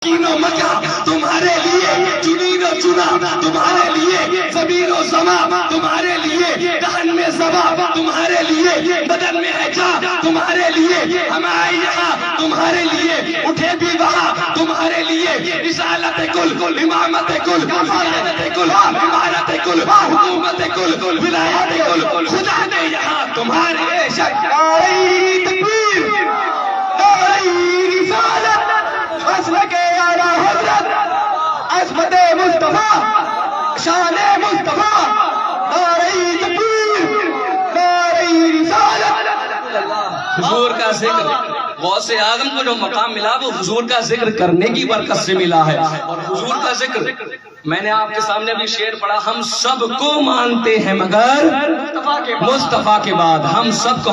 مکین و مکہ تمہارے لیے، چنین و چنا تمہارے لیے، زمین و سما تمہارے لیے، دہن میں زبا تمہارے لیے، بدن میں ہے جا تمہارے لیے، ہم آئے یہاں تمہارے لیے، اٹھے بھی وہاں تمہارے لیے، رسالت کل، امامت کل، قیادت کل، امارت کل، حکومت کل، ولایت کل، خدا نے یہاں تمہارے شکائی تکبیر، نعرہ رسالت، مسلک اعلیٰ حضرت، عظمت مصطفیٰ، شان مصطفیٰ، نعرہ تکبیر، نعرہ رسالت۔ حضور کا ذکر، غوث اعظم کو جو مقام ملا وہ حضور کا ذکر کرنے کی برکت سے ملا ہے، اور حضور کا ذکر میں نے آپ کے سامنے بھی شعر پڑھا، ہم سب کو مانتے ہیں مگر مصطفیٰ کے بعد، ہم سب کو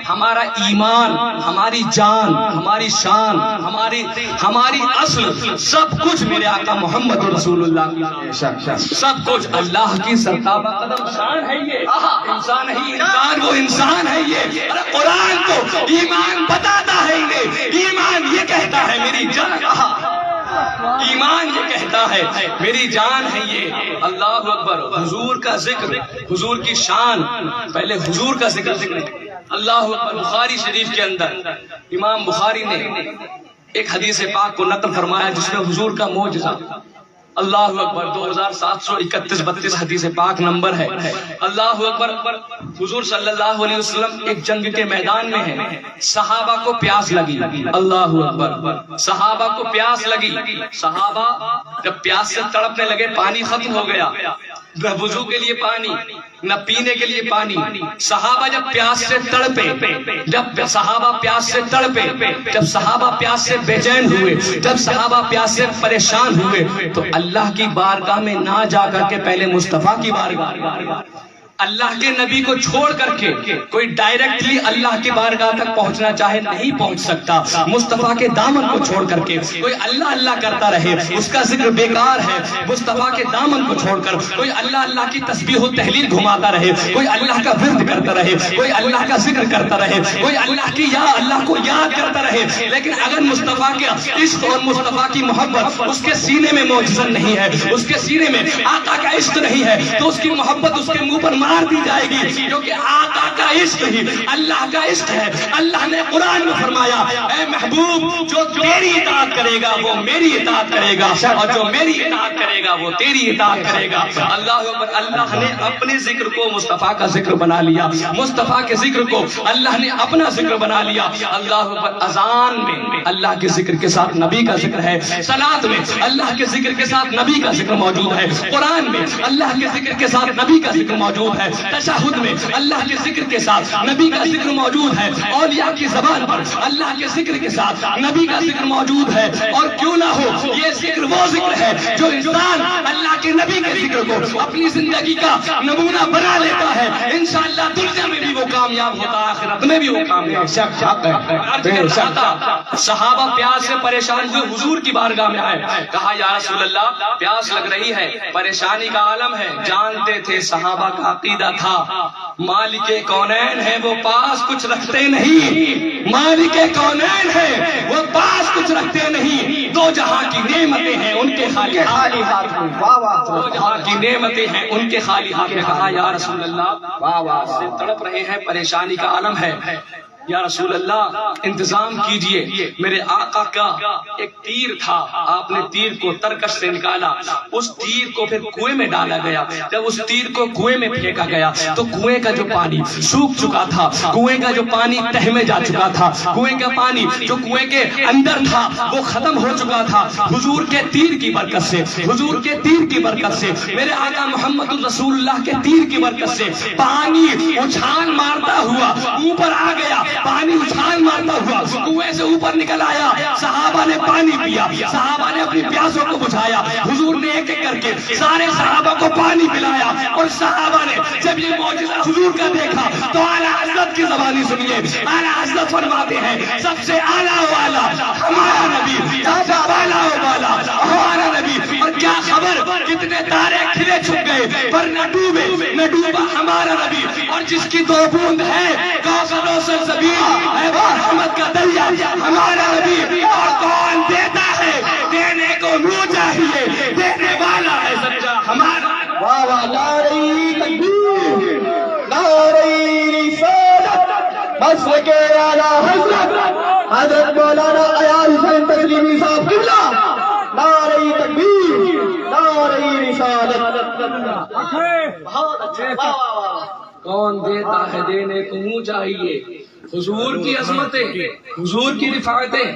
ہمارا ایمان، ہماری جان، ہماری شان، ہماری اصل، سب کچھ میرے آقا محمد رسول اللہ کی، سب کچھ اللہ کی سرتابہ قدم شان ہے یہ، انسان نہیں، انسان وہ انسان ہے یہ، قرآن کو ایمان بتاتا ہے انہیں، ایمان یہ کہتا ہے میری جان، ایمان یہ کہتا ہے میری جان ہے یہ، اللہ اکبر، حضور کا ذکر، حضور کی شان، پہلے حضور کا ذکر، اللہ اکبر۔ بخاری شریف کے اندر امام بخاری نے ایک حدیث پاک کو نقل فرمایا جس میں حضور کا معجزہ، اللہ اکبر، 2731-32 حدیث پاک نمبر ہے، اللہ اکبر۔ حضور صلی اللہ علیہ وسلم ایک جنگ کے میدان میں ہیں، صحابہ کو پیاس لگی، اللہ اکبر، صحابہ کو پیاس لگی، صحابہ جب پیاس سے تڑپنے لگے، پانی ختم ہو گیا، نہ وضو کے لیے پانی، نہ پینے کے لیے پانی، صحابہ جب پیاس سے تڑپے، جب صحابہ پیاس سے تڑپے، جب صحابہ پیاس سے بے چین ہوئے، جب صحابہ پیاس سے پریشان ہوئے، تو اللہ کی بارگاہ میں نہ جا کر کے پہلے مصطفیٰ کی بارگاہ، اللہ کے نبی کو چھوڑ کر کے کوئی ڈائریکٹلی اللہ کی بارگاہ تک پہنچنا چاہے نہیں پہنچ سکتا، مصطفیٰ کے دامن کو چھوڑ کر کے کوئی اللہ اللہ کرتا رہے اس کا ذکر بیکار ہے، مصطفیٰ کے دامن کو چھوڑ کر کوئی اللہ اللہ کی تسبیح و تحلیل گھماتا رہے، کوئی اللہ کا ورد کرتا رہے، کوئی اللہ کا ذکر کرتا رہے، کوئی اللہ کی یا اللہ کو یاد کرتا رہے، لیکن اگر مصطفیٰ کے عشق اور مصطفیٰ کی محبت اس کے سینے میں موجزن نہیں ہے، اس کے سینے میں آقا کا عشق نہیں ہے، تو اس کی محبت اس کے منہ پر مار دی جائے گی، کیونکہ آقا کا عشق ہی اللہ کا عشق ہے۔ اللہ نے قرآن میں فرمایا، اے محبوب جو تیری اطاعت کرے گا وہ میری اطاعت کرے گا، اور جو میری اطاعت کرے گا وہ تیری اطاعت کرے گا۔ اللہ اکبر، اللہ نے اپنے ذکر کو مصطفیٰ کا ذکر بنا لیا، مصطفیٰ کے ذکر کو اللہ نے اپنا ذکر بنا لیا۔ اللہ اکبر، اذان میں اللہ کے ذکر کے ساتھ نبی کا ذکر ہے، صلاۃ میں اللہ کے ذکر کے ساتھ نبی کا ذکر موجود ہے، قرآن میں اللہ کے ذکر کے ساتھ نبی کا ذکر موجود ہے، تشہد میں اللہ کے ذکر کے ساتھ نبی کا ذکر موجود ہے، اولیاء کی زبان پر اللہ کے ذکر کے ساتھ نبی کا ذکر موجود ہے، اور کیوں نہ ہو یہ ذکر وہ ذکر ہے جو انسان اللہ کے نبی کے ذکر کو اپنی زندگی کا نمونہ بنا لیتا ہے، انشاءاللہ دنیا میں بھی وہ کامیاب ہوتا، آخرت میں بھی وہ کامیاب۔ صحابہ پیاس سے پریشان ہوئے، حضور کی بارگاہ میں آئے، کہا یا رسول اللہ پیاس لگ رہی ہے، پریشانی کا عالم ہے۔ جانتے تھے صحابہ کا عقیدہ تھا مالک کونین ہے وہ پاس کچھ رکھتے نہیں، مالک کونین ہے وہ پاس کچھ رکھتے نہیں، دو جہاں کی نعمتیں ہیں ان کے خالی ہاتھ میں، دو جہاں کی نعمتیں ہیں ان کے خالی ہاتھ میں۔ کہا یا رسول اللہ سے تڑپ رہے ہیں، پریشانی کا عالم ہے، یا رسول اللہ انتظام کیجئے۔ میرے آقا کا ایک تیر تھا، آپ نے تیر کو ترکش سے نکالا، اس تیر کو پھر کنویں میں ڈالا گیا، جب اس تیر کو کنویں میں پھینکا گیا تو کنویں کا جو پانی سوکھ چکا تھا، کنویں کا جو پانی تہ میں جا چکا تھا، کنویں کا پانی جو کنویں کے اندر تھا وہ ختم ہو چکا تھا، حضور کے تیر کی برکت سے، حضور کے تیر کی برکت سے، میرے آقا محمد رسول اللہ کے تیر کی برکت سے پانی اچھال مارتا ہوا اوپر آ گیا، پانی اچھال مارتا ہوا کنویں سے اوپر نکل آیا، صحابہ نے پانی پیا، صحابہ نے اپنی پیاسوں کو بجھایا، حضور نے ایک ایک کر کے سارے صحابہ کو پانی پلایا، اور صحابہ نے جب یہ معجزہ حضور کا دیکھا تو اعلیٰ حضرت کی زبانی سنیے، اعلیٰ حضرت فرماتے ہیں سب سے اعلیٰ والا ہمارا نبی، سب سے بالا والا ہمارا نبی، اور کیا خبر کتنے تارے کھلے چھپ گئے پر نہ ڈوبے، نہ ڈوبا ہمارا نبی، اور جس کی دو بوند ہے کوثر و سلسبیل ہے وہ رحمت کا دریا ہمارا نبی، اور کون دیتا ہے کو منہ چاہیے، دینے والا ہے سچا ہمارا۔ واہ واہ، نعرہ تکبیر، نعرہ رسالت، مسلک اعلیٰ حضرت مولانا ایاز حسین تسلیمی صاحب قبلہ، نعرہ تکبیر، نعرہ رسالت۔ بہت اچھے، واہ واہ واہ۔ کون دیتا ہے دینے کو منہ چاہیے، حضور کی عظمتیں، حضور کی رفعتیں،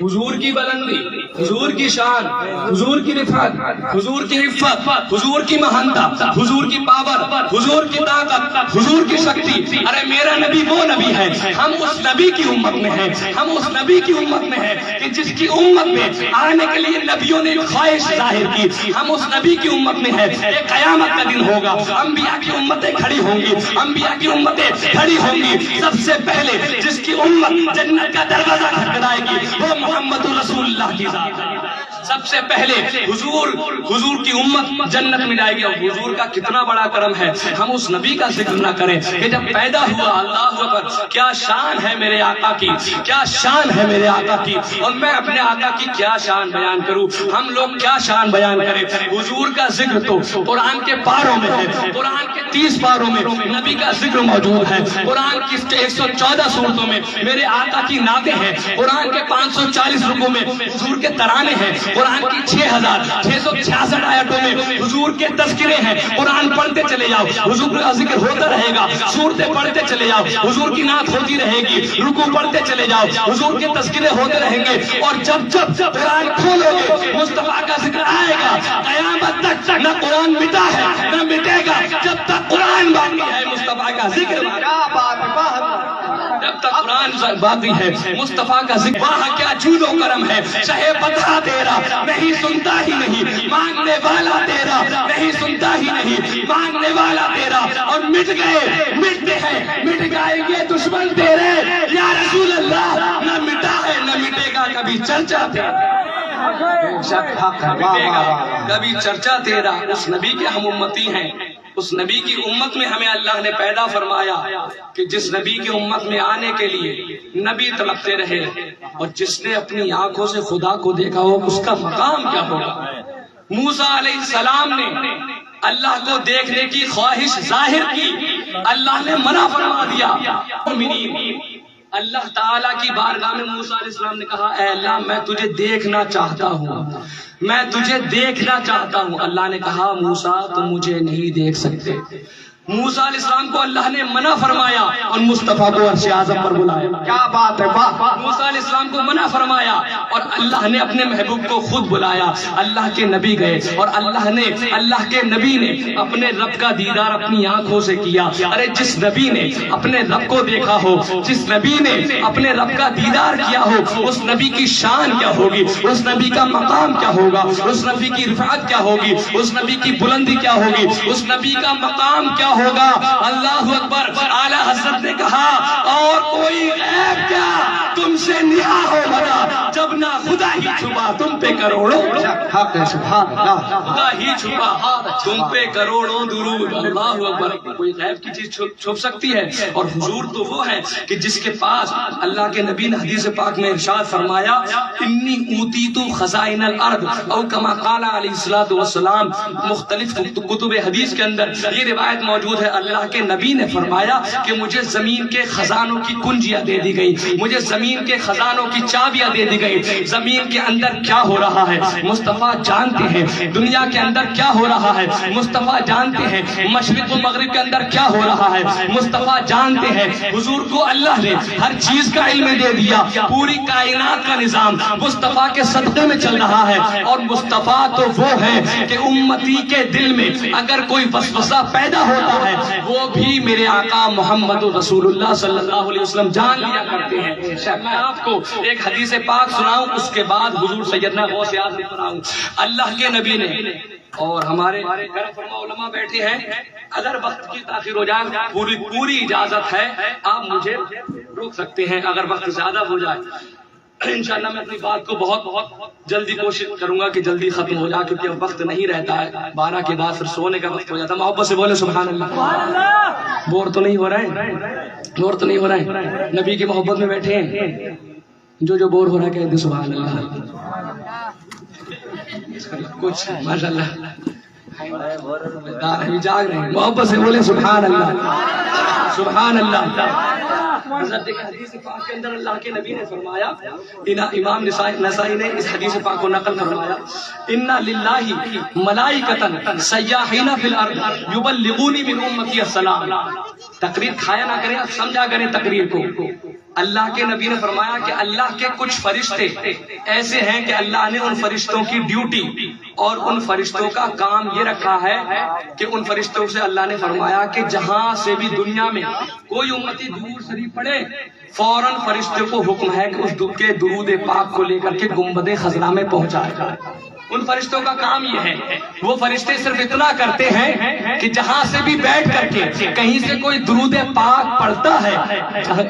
حضور کی بلندی، حضور کی شان، حضور کی رفعت، حضور کی عفت، حضور کی مہانتا، حضور کی پاور، حضور کی طاقت، حضور کی شکتی۔ ارے میرا نبی وہ نبی ہے، ہم اس نبی کی امت میں ہیں، ہم اس نبی کی امت میں ہیں کہ جس کی امت میں آنے کے لیے نبیوں نے خواہش ظاہر کی۔ ہم اس نبی کی امت میں ہیں، ایک قیامت کا دن ہوگا، انبیاء کی امتیں کھڑی ہوں گی، انبیاء کی امتیں کھڑی ہوں گی۔ سب سے پہلے جس کی امت جنت کا دروازہ کھٹکھٹائے گی وہ محمد رسول اللہ کی ذات ہے۔ سب سے پہلے حضور کی امت جنت میں جائے گی۔ اور حضور کا کتنا بڑا کرم ہے، ہم اس نبی کا ذکر نہ کریں کہ جب پیدا ہوا، اللہ اکبر، کیا شان ہے میرے آقا کی، کیا شان ہے میرے آقا کی۔ اور میں اپنے آقا کی کیا شان بیان کروں، ہم لوگ کیا شان بیان کریں۔ حضور کا ذکر تو قرآن کے پاروں میں ہے، قرآن کے 30 پاروں میں نبی کا ذکر موجود ہے، قرآن کی 114 سورتوں میں میرے آقا کی نعتیں ہیں، قرآن کے 540 رکوع میں حضور کے ترانے ہیں، قرآن کی 6666 آیتوں میں حضور کے تذکرے ہیں۔ قرآن پڑھتے چلے جاؤ، حضور کا ذکر ہوتا رہے گا، سورتیں پڑھتے چلے جاؤ، حضور کی نعت ہوتی رہے گی، رکوع پڑھتے چلے جاؤ، حضور کے تذکرے ہوتے رہیں گے۔ اور جب جب قرآن کھولو گے مصطفیٰ کا ذکر آئے گا، قیامت تک نہ قرآن مٹا ہے نہ مٹے گا، جب تک قرآن باقی ہے مصطفیٰ کا ذکر جب تک قرآن باقی ہے مصطفیٰ کا ذکر۔ وہاں کیا جود و کرم ہے، شہ پتہ تیرا نہیں سنتا ہی نہیں، مانگنے والا تیرا نہیں سنتا ہی نہیں، مانگنے والا تیرا۔ اور مٹ گئے، مٹتے ہیں، مٹ جائیں گے دشمن تیرے یا رسول اللہ، نہ مٹا ہے نہ مٹے گا کبھی چرچا تیرا، کبھی چرچا تیرا۔ اس نبی کے ہم امتی ہیں، اس نبی کی امت میں ہمیں اللہ نے پیدا فرمایا کہ جس نبی کی امت میں آنے کے لیے نبی تڑپتے رہے، اور جس نے اپنی آنکھوں سے خدا کو دیکھا ہو اس کا مقام کیا ہوگا۔ موسیٰ علیہ السلام نے اللہ کو دیکھنے کی خواہش ظاہر کی، اللہ نے منع فرما دیا۔ اللہ تعالیٰ کی بارگاہ میں موسیٰ علیہ السلام نے کہا، اے اللہ میں تجھے دیکھنا چاہتا ہوں، میں تجھے دیکھنا چاہتا ہوں۔ اللہ نے کہا، موسیٰ تم مجھے نہیں دیکھ سکتے۔ موسیٰ علیہ السلام کو اللہ نے منع فرمایا اور مصطفیٰ کو عرش اعظم پر بلایا۔ کیا بات ہے، موسیٰ علیہ السلام کو منع فرمایا اور اللہ نے اپنے محبوب کو خود بلایا۔ اللہ کے نبی گئے اور اللہ کے نبی نے اپنے رب کا دیدار اپنی آنکھوں سے کیا۔ ارے جس نبی نے اپنے رب کو دیکھا ہو، جس نبی نے اپنے رب کا دیدار کیا ہو، اس نبی کی شان کیا ہوگی، اس نبی کا مقام کیا ہوگا، اس نبی کی رفعت کیا ہوگی، اس نبی کی بلندی کیا ہوگی، اس نبی کا مقام کیا ہوگا۔ اللہ اکبر۔ اعلیٰ حضرت نے کہا، اور کوئی غیب کیا تم سے نہا ہو بھلا، جب نہ خدا ہی چھپا تم پہ کروڑوں، خدا ہی چھپا تم پہ کروڑوں درود۔ اللہ اکبر۔ کوئی غیب کی چیز چھپ سکتی ہے؟ اور حضور تو وہ ہے کہ جس کے پاس اللہ کے نبی نے حدیث پاک میں ارشاد فرمایا، انی اوتیت خزائن الارض، او کما قال علیہ الصلوۃ والسلام۔ مختلف کتب حدیث کے اندر یہ روایت موجود ہے، اللہ کے نبی نے فرمایا کہ مجھے زمین کے خزانوں کی کنجیاں دے دی گئی، مجھے زمین کے خزانوں کی چابیاں دے دی گئی۔ زمین کے اندر کیا ہو رہا ہے مصطفیٰ جانتے ہیں، دنیا کے اندر کیا ہو رہا ہے مصطفیٰ جانتے ہیں، مشرق و مغرب کے اندر کیا ہو رہا ہے مصطفیٰ جانتے ہیں۔ حضور کو اللہ نے ہر چیز کا علم دے دیا، پوری کائنات کا نظام مصطفیٰ کے صدقے میں چل رہا ہے۔ اور مصطفیٰ تو وہ ہے کہ امتی کے دل میں اگر کوئی وسوسہ پیدا ہوتا ہے وہ بھی میرے آقا محمد رسول اللہ صلی اللہ علیہ وسلم جان لیا کرتے ہیں۔ میں آپ کو ایک حدیث پاک سناؤں، اس کے بعد حضور سیدنا غوث اعظم سناؤں۔ اللہ کے نبی نے، اور ہمارے گھر فرما علماء بیٹھے ہیں، اگر وقت کی تاخیر ہو جائے پوری اجازت ہے، آپ مجھے روک سکتے ہیں اگر وقت زیادہ ہو جائے۔ انشاءاللہ میں اپنی بات کو بہت جلدی کوشش کروں گا کہ جلدی ختم ہو جائے، کیونکہ اب وقت نہیں رہتا ہے، 12 کے بعد پھر سونے کا وقت ہو جاتا ہے۔ محبت سے بولے سبحان اللہ۔ بور تو نہیں ہو رہا ہے، بور تو نہیں ہو رہا ہے، نبی کی محبت میں بیٹھے ہیں، جو بور ہو رہا ہے کہہ دے سبحان اللہ۔ کچھ ماشاء اللہ جاگ رہے ہیں، محبت سے بولے سبحان اللہ سبحان اللہ۔ حضرت حدیث پاک کے اندر اللہ کے نبی نے فرمایا، امام نسائی نے اس حدیث پاک کو نقل فرمایا، ان للہ ملائکۃ سیاحین فی الارض یبلغونی من امتی السلام۔ تقریر کھایا نہ کریں، سمجھا کریں تقریر کو۔ اللہ کے نبی نے فرمایا کہ اللہ کے کچھ فرشتے ایسے ہیں کہ اللہ نے ان فرشتوں کی ڈیوٹی اور ان فرشتوں کا کام یہ رکھا ہے کہ ان فرشتوں سے اللہ نے فرمایا کہ جہاں سے بھی دنیا میں کوئی امتی درود شریف پڑھے، فوراً فرشتے کو حکم ہے کہ اس کے درود پاک کو لے کر کے گنبد خضرا میں پہنچایا جائے۔ ان فرشتوں کا کام یہ ہے، وہ فرشتے صرف اتنا کرتے ہیں کہ جہاں سے بھی بیٹھ کر کے کہیں سے کوئی درود پاک پڑھتا ہے،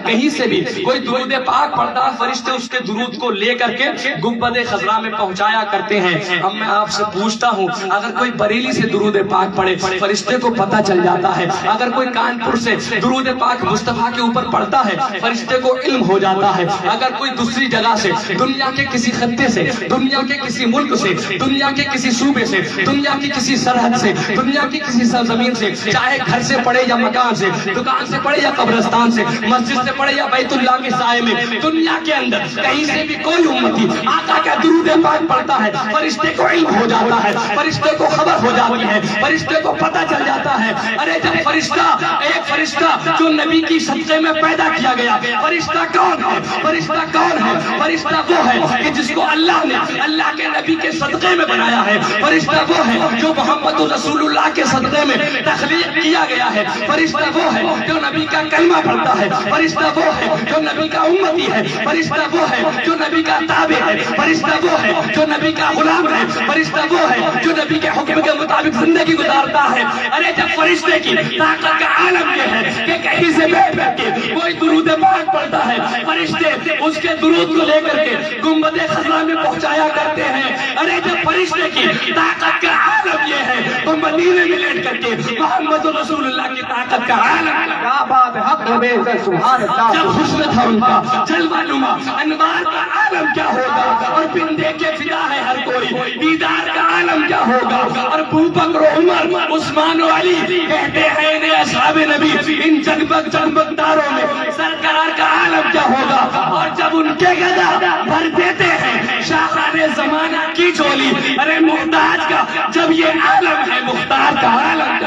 کہیں سے بھی کوئی درود پاک پڑھتا ہے، فرشتے اس کے درود کو لے کر کے گنبد خضرا میں پہنچایا کرتے ہیں۔ اب میں آپ سے پوچھتا ہوں، اگر کوئی بریلی سے درود پاک پڑھے، فرشتے کو پتہ چل جاتا ہے۔ اگر کوئی کانپور سے درود پاک مصطفیٰ کے اوپر پڑھتا ہے، فرشتے کو علم ہو جاتا ہے۔ اگر کوئی دوسری جگہ سے، دنیا کے کسی خطے سے، دنیا کے کسی ملک سے، دنیا کے کسی صوبے سے، دنیا کی کسی سرحد سے، دنیا کی کسی سرزمین سے، چاہے گھر سے پڑھے یا مکان سے، دکان سے پڑھے یا قبرستان سے، مسجد سے پڑھے یا بیت اللہ کے سائے میں، دنیا کے اندر کہیں سے بھی کوئی امتی آقا کا درود پاک پڑھتا ہے، فرشتے کو علم ہو جاتا ہے، فرشتے کو خبر ہو جاتی ہے، فرشتے کو پتہ چل جاتا ہے۔ ارے جب فرشتہ، ایک فرشتہ جو نبی کی صدقے میں پیدا کیا گیا، فرشتہ کون ہے؟ فرشتہ کون ہے؟ فرشتہ وہ ہے کہ جس کو اللہ نے اللہ کے نبی کے صدقے میں بنایا ہے۔ فرشتہ وہ ہے جو محمد رسول اللہ کے صدقے میں تخلیق کیا گیا ہے۔ فرشتہ وہ ہے جو نبی کا کلمہ پڑھتا ہے۔ فرشتہ وہ ہے جو نبی کا امتی ہے۔ فرشتہ وہ ہے جو نبی کا تابع ہے۔ فرشتہ وہ ہے جو نبی کا غلام ہے۔ فرشتہ وہ ہے جو نبی کے حکم کے مطابق زندگی گزارتا ہے۔ ارے جب فرشتے کی طاقت کا عالم یہ ہے کہ کہیں سے بیٹھ کر کے کوئی درود پاک پڑھتا ہے، فرشتے اس کے درود کو لے کر کے گنبد خضرا میں پہنچایا کرتے ہیں۔ ارے جب فرشتے کی طاقت کا عالم یہ ہے تو مدینے میں لیٹ کر کے محمد رسول اللہ کی طاقت کا عالم، کیا بات ہے، حق میں سے سبحان اللہ۔ جب حسن تھا ان کا جلوہ نما انوار کا عالم کیا ہوگا، اور بن دیکھے فدا ہے ہر کوئی، دیدار کا عالم کیا ہوگا۔ اور ابو بکر و عمر عثمان و علی کہتے ہیں انہیں اصحاب نبی، ان جگمگ جگمگ تاروں میں سرکار کا عالم کیا ہوگا۔ اور جب ان کے گدا بھر دیتے ہیں شاہان زمانہ کی جولی، ارے محتاج کا جب یہ عالم ہے، مختار کا عالم